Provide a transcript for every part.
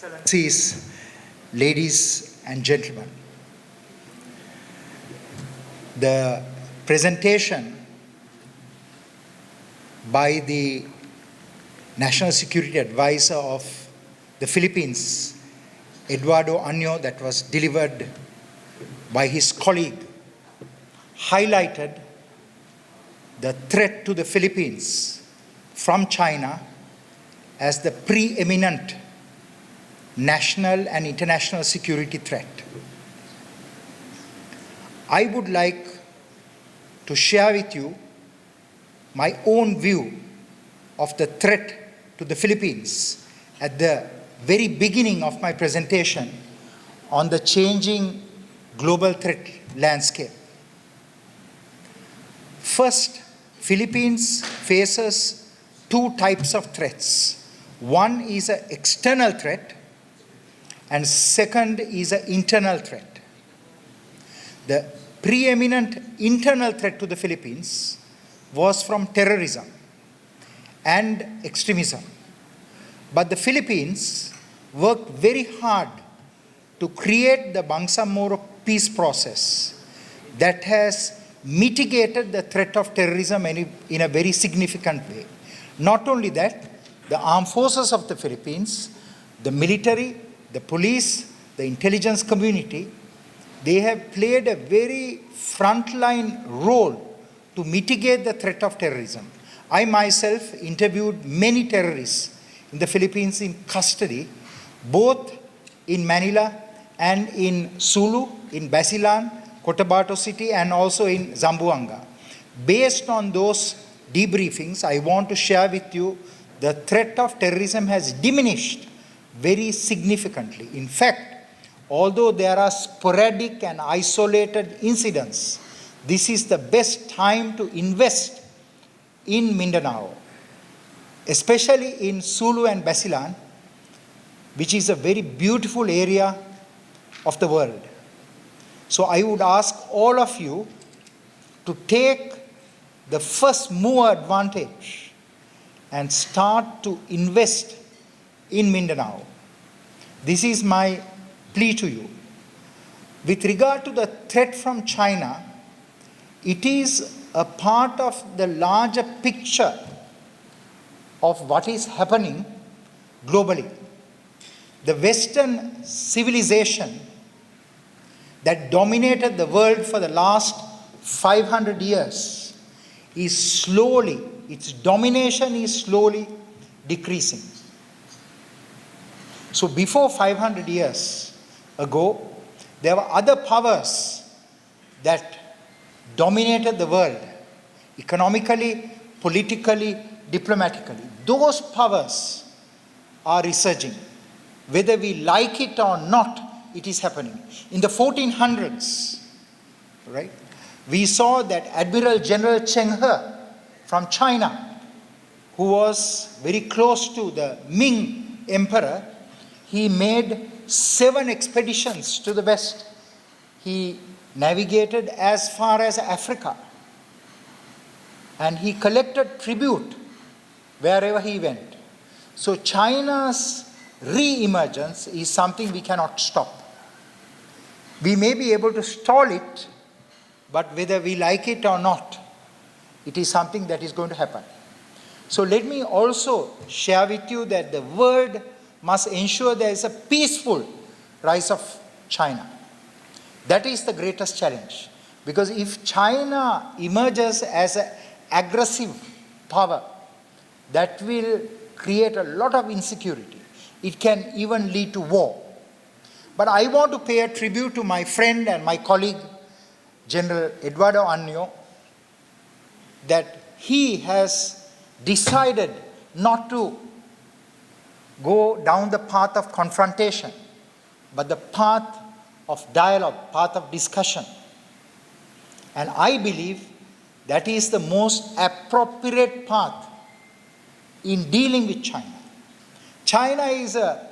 Excellencies, ladies and gentlemen, the presentation by the National Security Advisor of the Philippines, Eduardo Anyo, that was delivered by his colleague, highlighted the threat to the Philippines from China as the preeminent national and international security threat. I would like to share with you my own view of the threat to the Philippines at the very beginning of my presentation on the changing global threat landscape. First, Philippines faces two types of threats. One is an external threat, and second is an internal threat. The preeminent internal threat to the Philippines was from terrorism and extremism. But the Philippines worked very hard to create the Bangsamoro peace process that has mitigated the threat of terrorism in a very significant way. Not only that, the armed forces of the Philippines, the military, the police, the intelligence community, they have played a very frontline role to mitigate the threat of terrorism. I myself interviewed many terrorists in the Philippines in custody, both in Manila and in Sulu, in Basilan, Cotabato City, and also in Zamboanga. Based on those debriefings, I want to share with you the threat of terrorism has diminished very significantly. In fact, although there are sporadic and isolated incidents, this is the best time to invest in Mindanao, especially in Sulu and Basilan, which is a very beautiful area of the world. So I would ask all of you to take the first mover advantage and start to invest in Mindanao. This is my plea to you. With regard to the threat from China, it is a part of the larger picture of what is happening globally. The Western civilization that dominated the world for the last 500 years its domination is slowly decreasing. So before 500 years ago, there were other powers that dominated the world, economically, politically, diplomatically. Those powers are resurging. Whether we like it or not, it is happening. In the 1400s, right, we saw that Admiral General Cheng He from China, who was very close to the Ming Emperor, he made 7 expeditions to the west. He navigated as far as Africa, and he collected tribute wherever he went. So China's re-emergence is something we cannot stop. We may be able to stall it, but whether we like it or not, it is something that is going to happen. So let me also share with you that the world must ensure there is a peaceful rise of China. That is the greatest challenge. Because if China emerges as an aggressive power, that will create a lot of insecurity. It can even lead to war. But I want to pay a tribute to my friend and my colleague, General Eduardo Anyo, that he has decided not to go down the path of confrontation, but the path of dialogue, path of discussion. And I believe that is the most appropriate path in dealing with China. China is a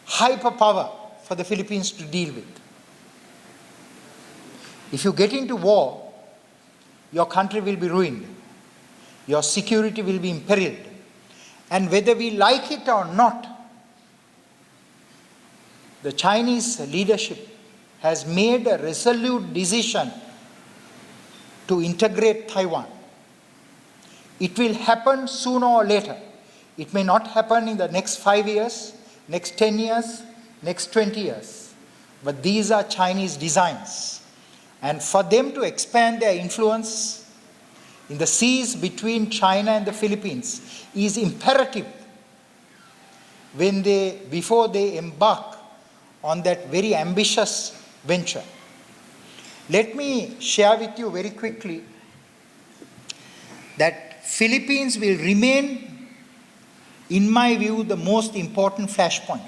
hyperpower for the Philippines to deal with. If you get into war, your country will be ruined. Your security will be imperiled. And whether we like it or not, the Chinese leadership has made a resolute decision to integrate Taiwan. It will happen sooner or later. It may not happen in the next 5 years, next 10 years, next 20 years. But these are Chinese designs. And for them to expand their influence in the seas between China and the Philippines is imperative before they embark on that very ambitious venture. Let me share with you very quickly that Philippines will remain, in my view, the most important flashpoint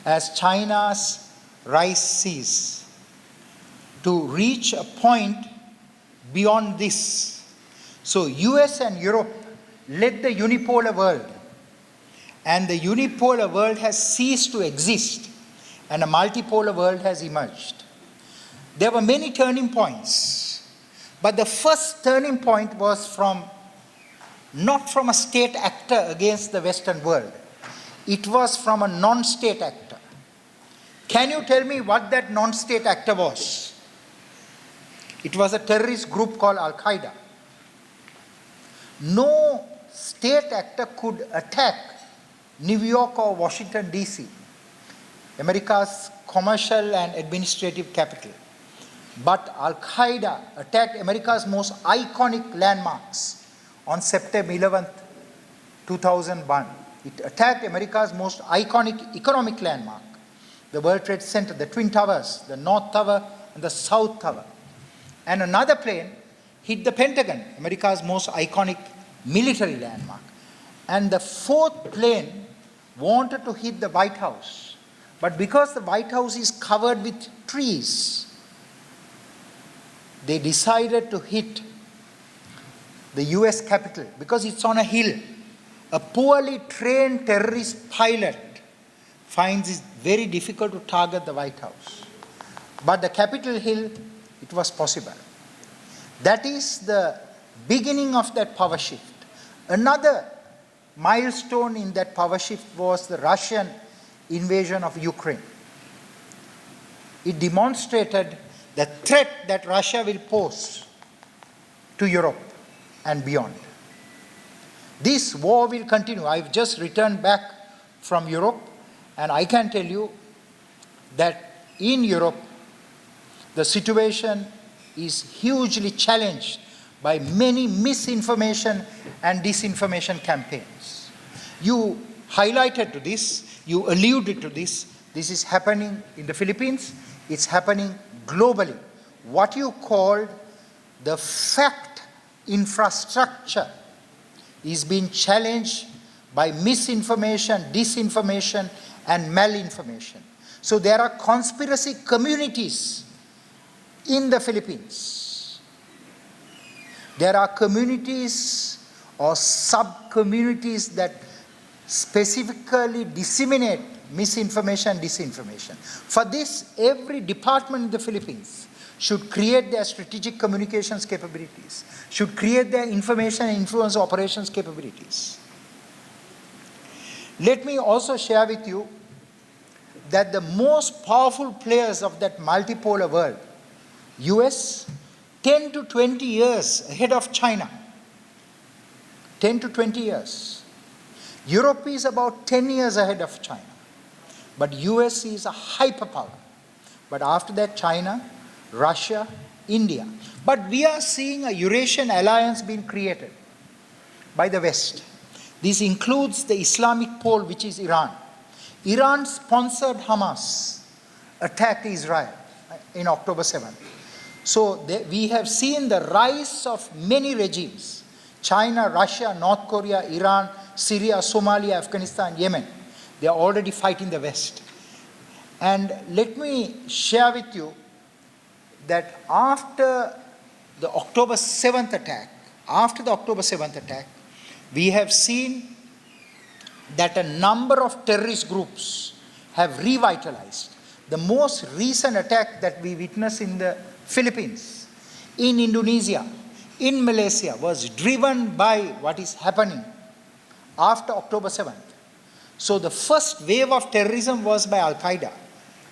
as China's rise sees to reach a point beyond this. So US and Europe led the unipolar world, and the unipolar world has ceased to exist and a multipolar world has emerged. There were many turning points, but the first turning point was not from a state actor against the Western world. It was from a non-state actor. Can you tell me what that non-state actor was? It was a terrorist group called Al-Qaeda. No state actor could attack New York or Washington, D.C., America's commercial and administrative capital. But Al-Qaeda attacked America's most iconic landmarks on September 11th, 2001. It attacked America's most iconic economic landmark, the World Trade Center, the Twin Towers, the North Tower and the South Tower. And another plane hit the Pentagon, America's most iconic military landmark. And the fourth plane wanted to hit the White House. But because the White House is covered with trees, they decided to hit the US Capitol because it's on a hill. A poorly trained terrorist pilot finds it very difficult to target the White House. But the Capitol Hill, it was possible. That is the beginning of that power shift. Another milestone in that power shift was the Russian invasion of Ukraine. It demonstrated the threat that Russia will pose to Europe and beyond. This war will continue. I've just returned back from Europe, and I can tell you that in Europe, the situation is hugely challenged by many misinformation and disinformation campaigns. You highlighted to this, you alluded to this. This is happening in the Philippines, it's happening globally. What you called the fact infrastructure is being challenged by misinformation, disinformation, and malinformation. So there are conspiracy communities in the Philippines. There are communities or sub-communities that specifically disseminate misinformation, disinformation. For this, every department in the Philippines should create their strategic communications capabilities, should create their information and influence operations capabilities. Let me also share with you that the most powerful players of that multipolar world, US, 10 to 20 years ahead of China. 10 to 20 years. Europe is about 10 years ahead of China. But US is a hyperpower. But after that, China, Russia, India. But we are seeing a Eurasian alliance being created by the West. This includes the Islamic pole, which is Iran. Iran sponsored Hamas, attacked Israel in October 7th. So we have seen the rise of many regimes: China, Russia, North Korea, Iran, Syria, Somalia, Afghanistan, Yemen. They are already fighting the West. And let me share with you that after the October 7th attack, we have seen that a number of terrorist groups have revitalized. The most recent attack that we witnessed in the Philippines, in Indonesia, in Malaysia was driven by what is happening after October 7th. So the first wave of terrorism was by Al-Qaeda,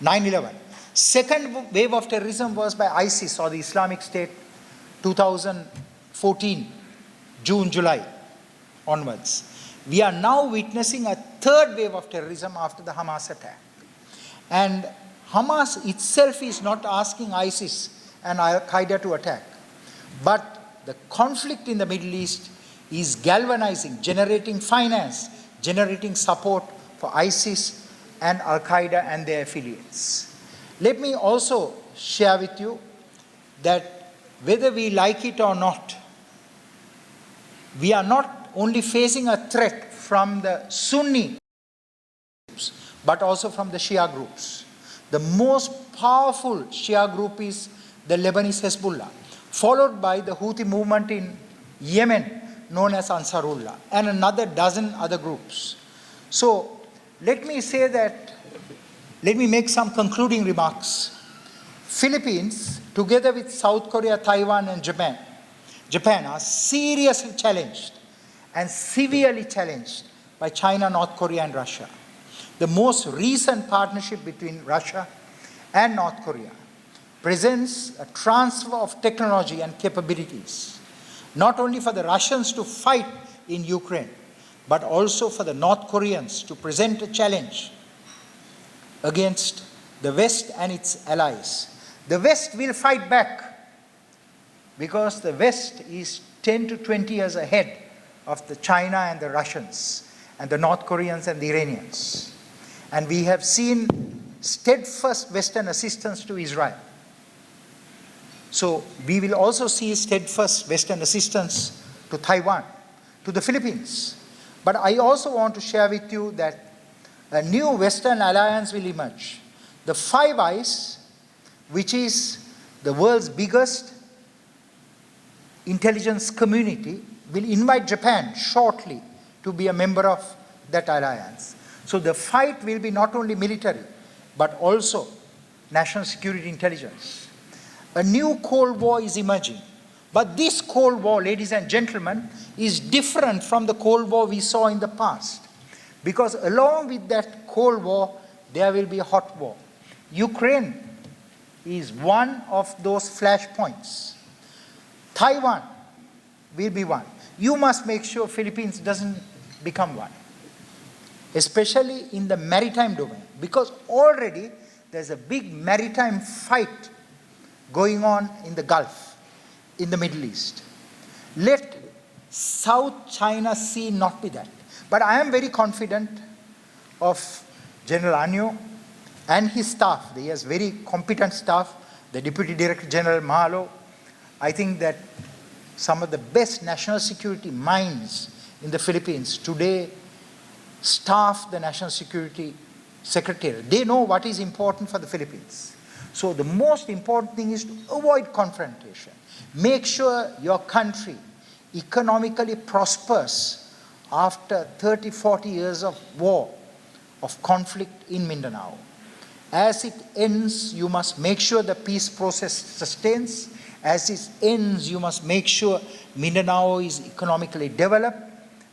9/11. Second wave of terrorism was by ISIS or the Islamic State, 2014, June, July onwards. We are now witnessing a third wave of terrorism after the Hamas attack. And Hamas itself is not asking ISIS and Al-Qaeda to attack. But the conflict in the Middle East is galvanizing, generating finance, generating support for ISIS and Al-Qaeda and their affiliates. Let me also share with you that whether we like it or not, we are not only facing a threat from the Sunni groups, but also from the Shia groups. The most powerful Shia group is the Lebanese Hezbollah, followed by the Houthi movement in Yemen, known as Ansarullah, and another dozen other groups. So let me make some concluding remarks. Philippines, together with South Korea, Taiwan, and Japan are seriously challenged and severely challenged by China, North Korea, and Russia. The most recent partnership between Russia and North Korea presents a transfer of technology and capabilities, not only for the Russians to fight in Ukraine, but also for the North Koreans to present a challenge against the West and its allies. The West will fight back because the West is 10 to 20 years ahead of the China and the Russians and the North Koreans and the Iranians. And we have seen steadfast Western assistance to Israel. So we will also see steadfast Western assistance to Taiwan, to the Philippines. But I also want to share with you that a new Western alliance will emerge. The Five Eyes, which is the world's biggest intelligence community, will invite Japan shortly to be a member of that alliance. So the fight will be not only military, but also national security intelligence. A new Cold War is emerging. But this Cold War, ladies and gentlemen, is different from the Cold War we saw in the past. Because along with that Cold War, there will be a hot war. Ukraine is one of those flashpoints. Taiwan will be one. You must make sure Philippines doesn't become one, especially in the maritime domain, because already there's a big maritime fight going on in the Gulf, in the Middle East. Let South China Sea not be that. But I am very confident of General Anyo and his staff. He has very competent staff, the Deputy Director General Mahalo. I think that some of the best national security minds in the Philippines today staff the National Security Secretariat. They know what is important for the Philippines. So the most important thing is to avoid confrontation. Make sure your country economically prospers after 30, 40 years of war, of conflict in Mindanao. As it ends, you must make sure the peace process sustains. As it ends, you must make sure Mindanao is economically developed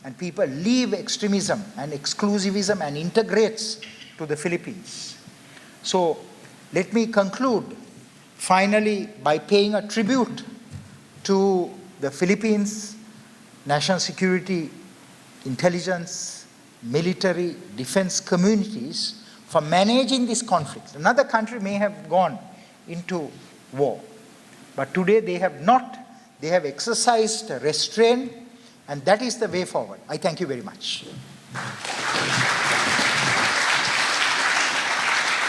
and people leave extremism and exclusivism and integrates to the Philippines. So let me conclude finally by paying a tribute to the Philippines national security, intelligence, military, defense communities for managing this conflict. Another country may have gone into war, but today they have not. They have exercised restraint, and that is the way forward. I thank you very much.